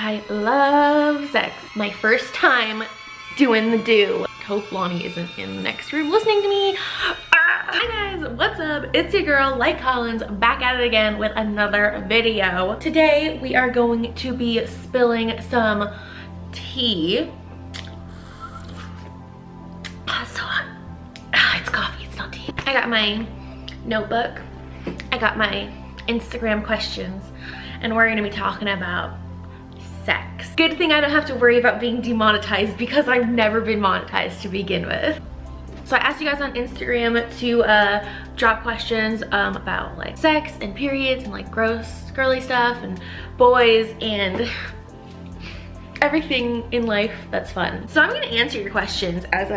I love sex. My first time doing the do. Hope Lonnie isn't in the next room listening to me. Hi guys, what's up? It's your girl, LightxCollins, back at it again with another video. Today we are going to be spilling some tea. It's coffee, it's not tea. I got my notebook, I got my Instagram questions, and we're gonna be talking about sex. Good thing I don't have to worry about being demonetized because I've never been monetized to begin with. So I asked you guys on Instagram to drop questions about like sex and periods and like gross girly stuff and boys and everything in life that's fun. So I'm gonna answer your questions as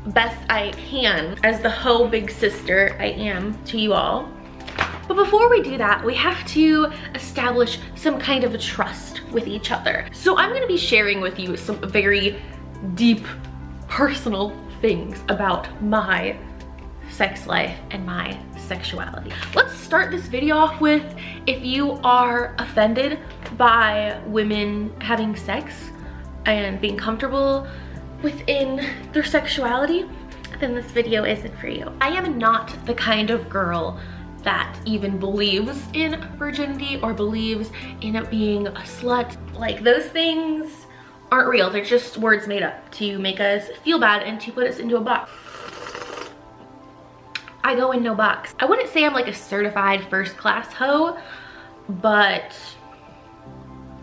best I can as the whole big sister I am to you all. But before we do that, we have to establish some kind of a trust with each other. So I'm gonna be sharing with you some very deep, personal things about my sex life and my sexuality. Let's start this video off with, if you are offended by women having sex and being comfortable within their sexuality, then this video isn't for you. I am not the kind of girl that even believes in virginity or believes in it being a slut. Like, those things aren't real. They're just words made up to make us feel bad and to put us into a box. I go in no box. I wouldn't say I'm like a certified first class hoe, but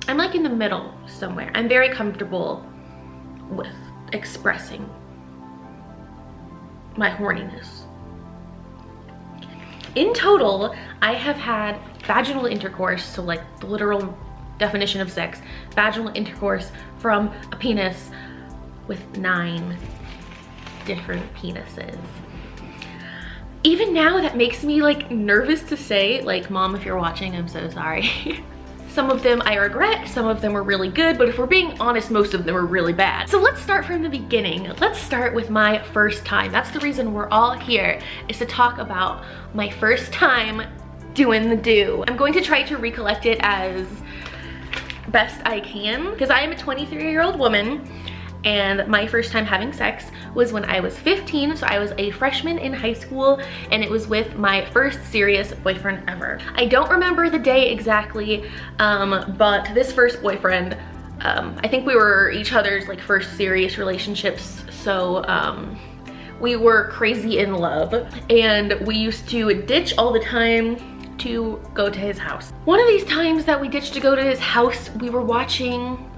I'm like in the middle somewhere. I'm very comfortable with expressing my horniness. In total, I have had vaginal intercourse, so like the literal definition of sex, vaginal intercourse from a penis with 9 different penises. Even now, that makes me like nervous to say, like, Mom, if you're watching, I'm so sorry. Some of them I regret, some of them were really good, but if we're being honest, most of them were really bad. So let's start from the beginning. Let's start with my first time. That's the reason we're all here, is to talk about my first time doing the do. I'm going to try to recollect it as best I can, because I am a 23-year-old woman, and my first time having sex was when I was 15, so I was a freshman in high school, and it was with my first serious boyfriend ever. I don't remember the day exactly, but this first boyfriend, I think we were each other's like first serious relationships, so we were crazy in love, and we used to ditch all the time to go to his house. One of these times that we ditched to go to his house, we were watching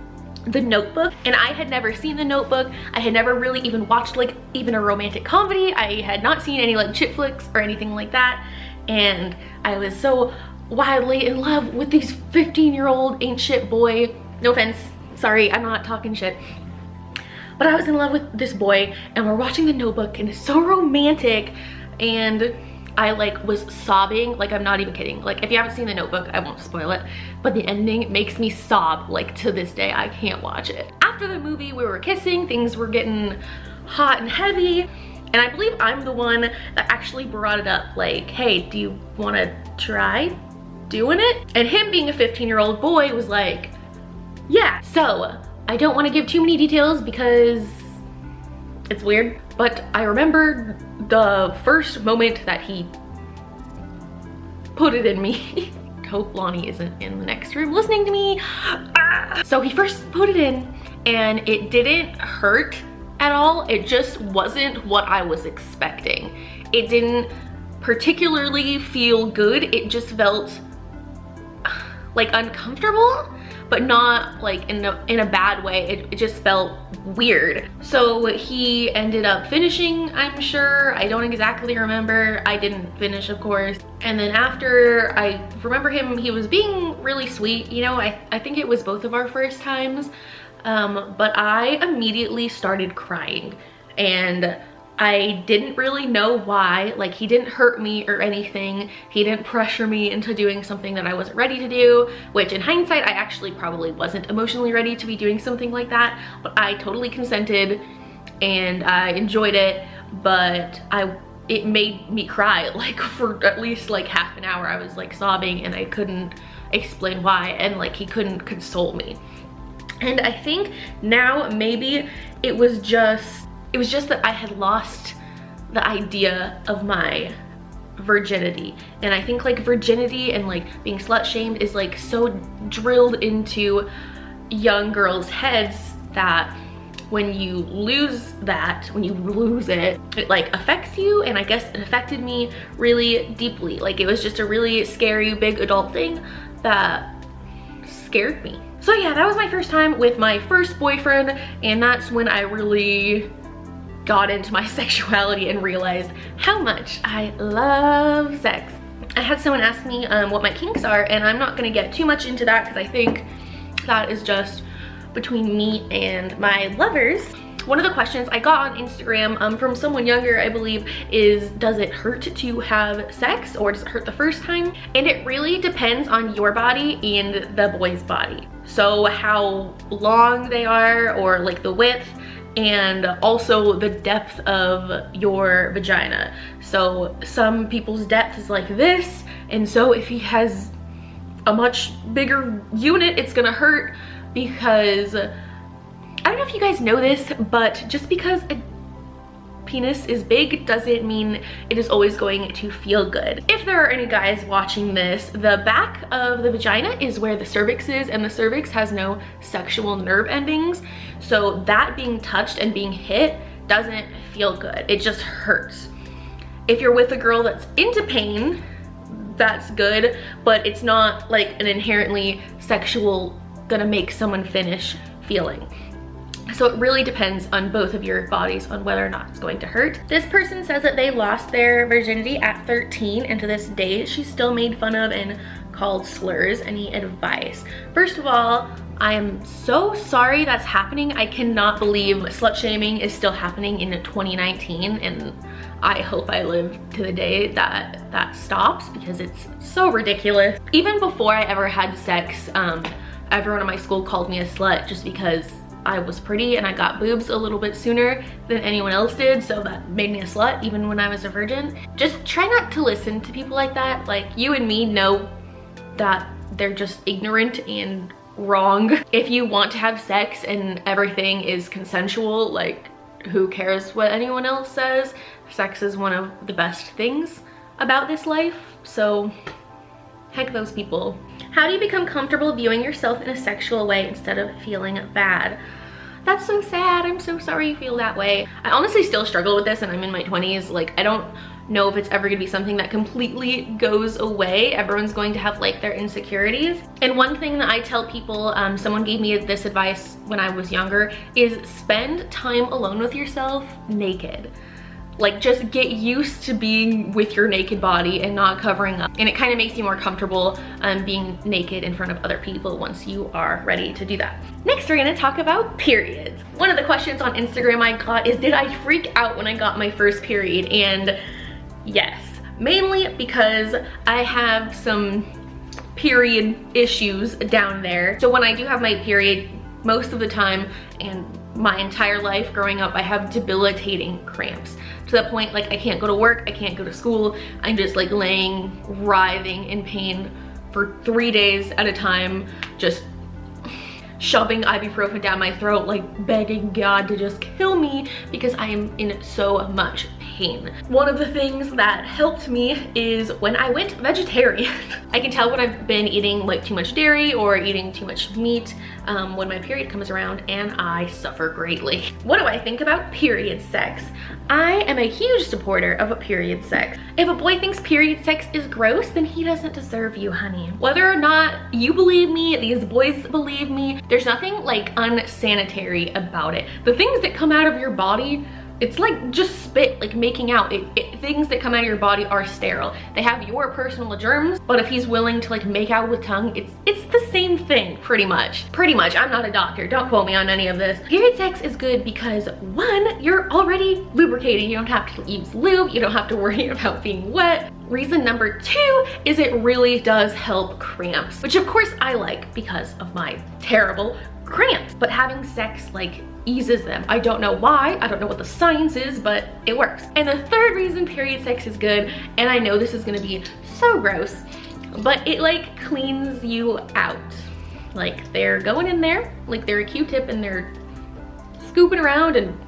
The Notebook, and I had never seen The Notebook. I had never really even watched like even a romantic comedy. I had not seen any like chick flicks or anything like that, and I was so wildly in love with this 15-year-old ain't shit boy. No offense, sorry, I'm not talking shit, but I was in love with this boy, and we're watching The Notebook, and it's so romantic, and I like was sobbing, like I'm not even kidding. Like, if you haven't seen The Notebook, I won't spoil it, but the ending makes me sob. Like, to this day, I can't watch it. After the movie, we were kissing, things were getting hot and heavy, and I believe I'm the one that actually brought it up, like, hey, do you wanna try doing it? And him being a 15-year-old boy was like, yeah. So I don't wanna give too many details because it's weird, but I remember the first moment that he put it in me. Hope Lonnie isn't in the next room listening to me. So he first put it in, and it didn't hurt at all. It just wasn't what I was expecting. It didn't particularly feel good. It just felt like uncomfortable, but not like in a bad way. It just felt weird. So he ended up finishing, I'm sure. I don't exactly remember. I didn't finish, of course. And then after, I remember he was being really sweet. You know, I think it was both of our first times, but I immediately started crying, and I didn't really know why. Like, he didn't hurt me or anything. He didn't pressure me into doing something that I wasn't ready to do, which in hindsight, I actually probably wasn't emotionally ready to be doing something like that, but I totally consented and I enjoyed it, but it made me cry. Like, for at least like half an hour, I was like sobbing and I couldn't explain why, and like he couldn't console me. And I think now maybe it was just that I had lost the idea of my virginity. And I think like virginity and like being slut shamed is like so drilled into young girls' heads that when you lose it, it like affects you. And I guess it affected me really deeply. Like it was just a really scary big adult thing that scared me. So yeah, that was my first time with my first boyfriend, and that's when I really got into my sexuality and realized how much I love sex. I had someone ask me what my kinks are, and I'm not gonna get too much into that because I think that is just between me and my lovers. One of the questions I got on Instagram from someone younger, I believe, is does it hurt to have sex, or does it hurt the first time? And it really depends on your body and the boy's body. So how long they are, or like the width, and also the depth of your vagina. So some people's depth is like this, and so if he has a much bigger unit, it's gonna hurt, because I don't know if you guys know this, but just because a penis is big doesn't mean it is always going to feel good. If there are any guys watching this, the back of the vagina is where the cervix is, and the cervix has no sexual nerve endings. So that being touched and being hit doesn't feel good. It just hurts. If you're with a girl that's into pain, that's good, but it's not like an inherently sexual, gonna make someone finish feeling. So it really depends on both of your bodies on whether or not it's going to hurt. This person says that they lost their virginity at 13, and to this day she's still made fun of and called slurs. Any advice? First of all, I am so sorry that's happening. I cannot believe slut shaming is still happening in 2019, and I hope I live to the day that that stops, because it's so ridiculous. Even before I ever had sex, everyone in my school called me a slut just because I was pretty and I got boobs a little bit sooner than anyone else did, so that made me a slut even when I was a virgin. Just try not to listen to people like that. Like, you and me know that they're just ignorant and wrong. If you want to have sex and everything is consensual, like, who cares what anyone else says? Sex is one of the best things about this life, so heck those people. How do you become comfortable viewing yourself in a sexual way instead of feeling bad? That's so sad. I'm so sorry you feel that way. I honestly still struggle with this, and I'm in my 20s. Like, I don't know if it's ever gonna be something that completely goes away. Everyone's going to have like their insecurities. And one thing that I tell people, someone gave me this advice when I was younger, is spend time alone with yourself naked. Like, just get used to being with your naked body and not covering up. And it kind of makes you more comfortable being naked in front of other people once you are ready to do that. Next, we're gonna talk about periods. One of the questions on Instagram I got is, did I freak out when I got my first period? And yes, mainly because I have some period issues down there. So when I do have my period, most of the time, and my entire life growing up, I have debilitating cramps. To the point, like, I can't go to work, I can't go to school. I'm just like laying, writhing in pain for 3 days at a time, just shoving ibuprofen down my throat, like begging God to just kill me because I am in so much pain. One of the things that helped me is when I went vegetarian. I can tell when I've been eating like too much dairy or eating too much meat when my period comes around, and I suffer greatly. What do I think about period sex? I am a huge supporter of period sex. If a boy thinks period sex is gross, then he doesn't deserve you, honey. Whether or not you believe me, these boys believe me, there's nothing like unsanitary about it. The things that come out of your body, it's like just spit, like making out. Things that come out of your body are sterile. They have your personal germs, but if he's willing to like make out with tongue, it's the same thing, pretty much. I'm not a doctor, don't quote me on any of this. Period sex is good because, one, you're already lubricated. You don't have to use lube, you don't have to worry about being wet. Reason number 2 is it really does help cramps, which of course I like because of my terrible cramps. But having sex like eases them. I don't know why, I don't know what the science is, but it works. And the third reason period sex is good, and I know this is gonna be so gross, but it like cleans you out. Like they're going in there, like they're a Q-tip and they're scooping around and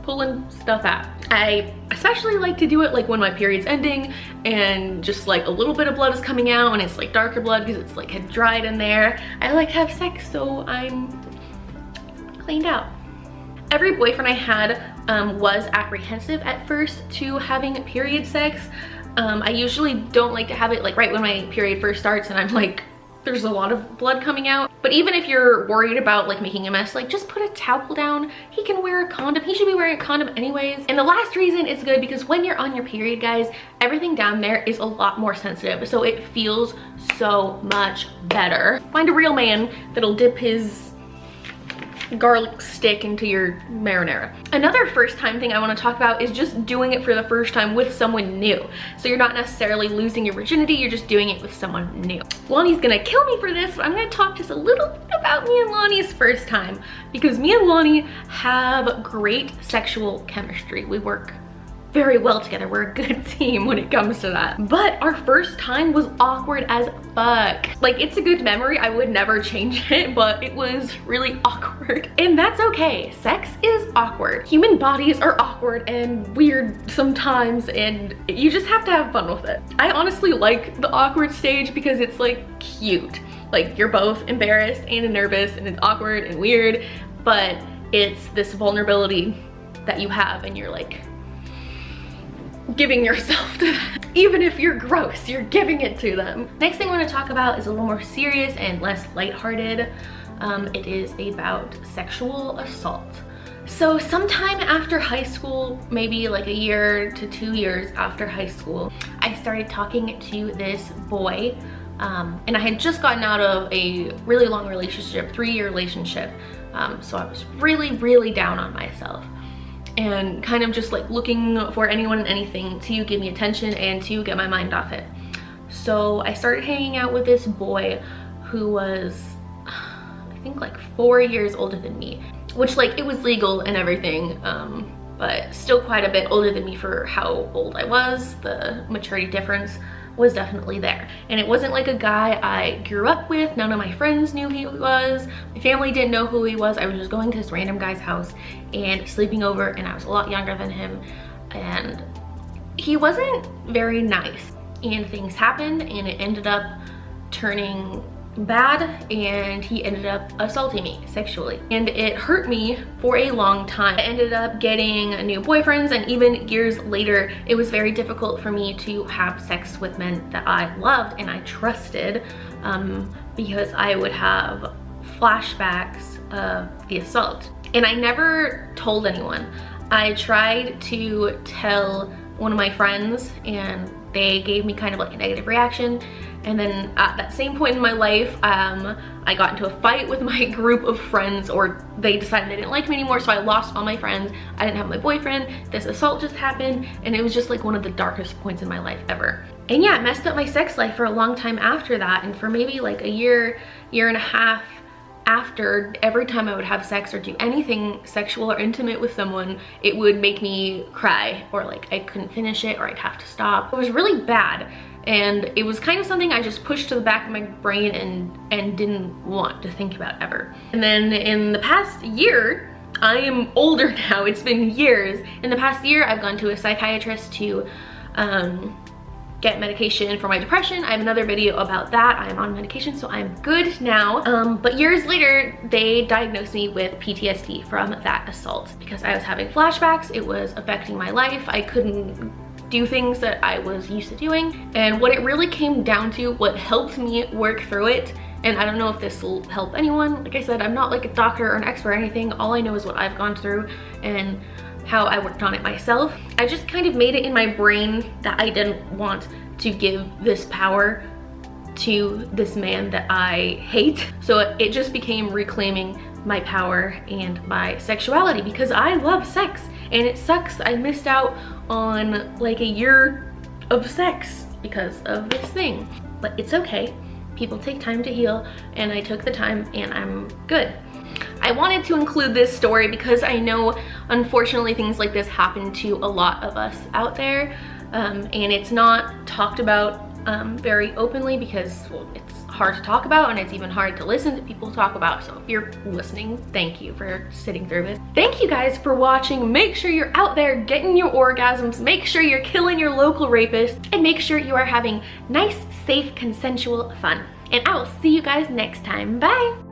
pulling stuff out. I especially like to do it like when my period's ending and just like a little bit of blood is coming out and it's like darker blood because it's like had dried in there. I like to have sex so I'm cleaned out. Every boyfriend I had was apprehensive at first to having period sex. I usually don't like to have it like right when my period first starts and I'm like, there's a lot of blood coming out. But even if you're worried about like making a mess, like just put a towel down. He can wear a condom. He should be wearing a condom anyways. And the last reason it's good because when you're on your period, guys, everything down there is a lot more sensitive. So it feels so much better. Find a real man that'll dip his garlic stick into your marinara. Another first time thing I want to talk about is just doing it for the first time with someone new. So you're not necessarily losing your virginity, you're just doing it with someone new. Lonnie's gonna kill me for this, but I'm gonna talk just a little bit about me and Lonnie's first time because me and Lonnie have great sexual chemistry. We work very well together. We're a good team when it comes to that. But our first time was awkward as fuck. Like, it's a good memory. I would never change it, but it was really awkward. And that's okay. Sex is awkward. Human bodies are awkward and weird sometimes, and you just have to have fun with it. I honestly like the awkward stage because it's like cute. Like, you're both embarrassed and nervous and it's awkward and weird, but it's this vulnerability that you have and you're like giving yourself to them. Even if you're gross, you're giving it to them. Next thing I want to talk about is a little more serious and less lighthearted. It is about sexual assault. So sometime after high school, maybe like a year to 2 years after high school, I started talking to this boy. And I had just gotten out of a really long relationship, 3-year relationship. So I was really, really down on myself and kind of just like looking for anyone and anything to give me attention and to get my mind off it. So I started hanging out with this boy who was, I think like 4 years older than me, which like it was legal and everything, but still quite a bit older than me for how old I was. The maturity difference was definitely there. And it wasn't like a guy I grew up with. None of my friends knew who he was. My family didn't know who he was. I was just going to this random guy's house and sleeping over, and I was a lot younger than him. And he wasn't very nice. And things happened and it ended up turning bad, and he ended up assaulting me sexually, and it hurt me for a long time. I ended up getting new boyfriends, and even years later it was very difficult for me to have sex with men that I loved and I trusted, because I would have flashbacks of the assault, and I never told anyone. I tried to tell one of my friends and they gave me kind of like a negative reaction. And then at that same point in my life, I got into a fight with my group of friends, or they decided they didn't like me anymore, so I lost all my friends. I didn't have my boyfriend. This assault just happened, and it was just like one of the darkest points in my life ever. And yeah, it messed up my sex life for a long time after that, and for maybe like a year and a half after, every time I would have sex or do anything sexual or intimate with someone, it would make me cry, or like I couldn't finish it, or I'd have to stop. It was really bad. And it was kind of something I just pushed to the back of my brain and didn't want to think about ever. And then in the past year, I am older now, it's been years. In the past year, I've gone to a psychiatrist to get medication for my depression. I have another video about that. I am on medication, so I'm good now. But years later, they diagnosed me with PTSD from that assault because I was having flashbacks. It was affecting my life. I couldn't do things that I was used to doing. And what it really came down to, what helped me work through it, and I don't know if this will help anyone. Like I said, I'm not like a doctor or an expert or anything. All I know is what I've gone through and how I worked on it myself. I just kind of made it in my brain that I didn't want to give this power to this man that I hate. So it just became reclaiming my power and my sexuality, because I love sex and it sucks. I missed out on like a year of sex because of this thing, but it's okay. People take time to heal, and I took the time and I'm good. I wanted to include this story because I know unfortunately things like this happen to a lot of us out there, and it's not talked about very openly because, well, it's hard to talk about and it's even hard to listen to people talk about. So if you're listening, thank you for sitting through this. Thank you guys for watching. Make sure you're out there getting your orgasms, make sure you're killing your local rapist, and make sure you are having nice, safe, consensual fun. And I will see you guys next time. Bye!